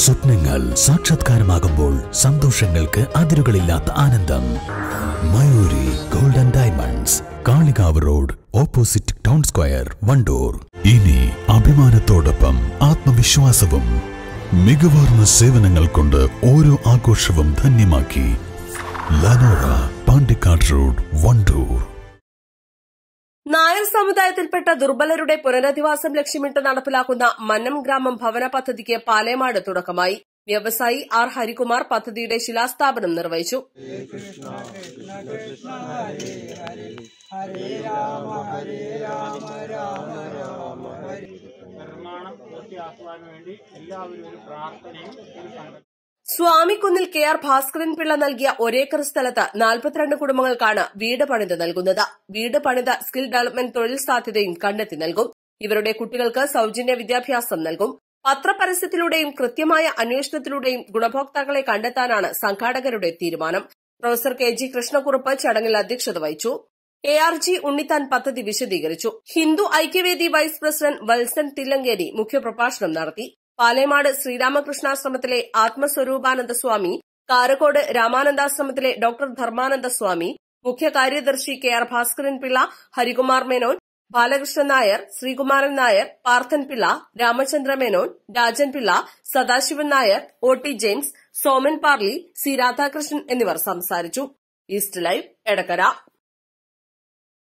സ്വപ്നങ്ങൾ സാക്ഷാത്കാരമാകുമ്പോൾ സന്തോഷങ്ങൾക്ക് അതിരുകളില്ലാത്ത ആനന്ദം. Mayuri golden diamonds, Kalikavu road, opposite town square, Wandoor. ഇനി അഭിമാനത്തോടൊപ്പം ആത്മവിശ്വാസവും. മികവാർന്ന സേവനങ്ങൾ കൊണ്ട് ഓരോ ആഘോഷവും ധന്യമാക്കി. ലനോറ, പാണ്ടിക്കാട് റോഡ്, വണ്ടൂർ. നായർ സമുദായത്തിൽപ്പെട്ട ദുർബലരുടെ പുനരധിവാസം ലക്ഷ്യമിട്ട് നടപ്പിലാക്കുന്ന മന്നം ഗ്രാമം ഭവന പദ്ധതിക്ക് പാലേമാട് തുടക്കമായി. വ്യവസായി ആർ ഹരികുമാർ പദ്ധതിയുടെ ശിലാസ്ഥാപനം നിർവഹിച്ചു. സ്വാമിക്കുന്നിൽ KR ഭാസ്കരൻ പിള്ള നൽകിയ ഒരേക്കർ സ്ഥലത്ത് 42 കുടുംബങ്ങൾക്കാണ് വീട് പണിത് നൽകുന്നത്. വീട് പണിത സ്കിൽ ഡെവലപ്മെന്റ് തൊഴിൽ സാധ്യതയും കണ്ടെത്തി നൽകും. ഇവരുടെ കുട്ടികൾക്ക് സൌജന്യ വിദ്യാഭ്യാസം നൽകും. പത്രപരസ്യത്തിലൂടെയും കൃത്യമായ അന്വേഷണത്തിലൂടെയും ഗുണഭോക്താക്കളെ കണ്ടെത്താനാണ് സംഘാടകരുടെ തീരുമാനം. പ്രൊഫസർ KG കൃഷ്ണക്കുറുപ്പ് ചടങ്ങിൽ അധ്യക്ഷത വഹിച്ചു. ARG ഉണ്ണിത്താൻ പദ്ധതി വിശദീകരിച്ചു. ഹിന്ദു ഐക്യവേദി വൈസ് പ്രസിഡന്റ് വത്സൻ തില്ലങ്കേരി മുഖ്യപ്രഭാഷണം നടത്തി. പാലേമാട് ശ്രീരാമകൃഷ്ണാശ്രമത്തിലെ ആത്മസ്വരൂപാനന്ദ സ്വാമി, കാരക്കോട് രാമാനന്ദാശ്രമത്തിലെ ഡോക്ടർ ധർമാനന്ദ സ്വാമി, മുഖ്യ കാര്യദർശി KR Bhaskaran Pillai, Harikumar Menon, Balakrishnan Nair, Sreekumaran Nair, Parthan Pillai, Ramachandra Menon, Rajan Pillai, Sadasivan Nair, OT James, Soman Parli, C Radhakrishnan എന്നിവർ സംസാരിച്ചു. East live, Edakkara.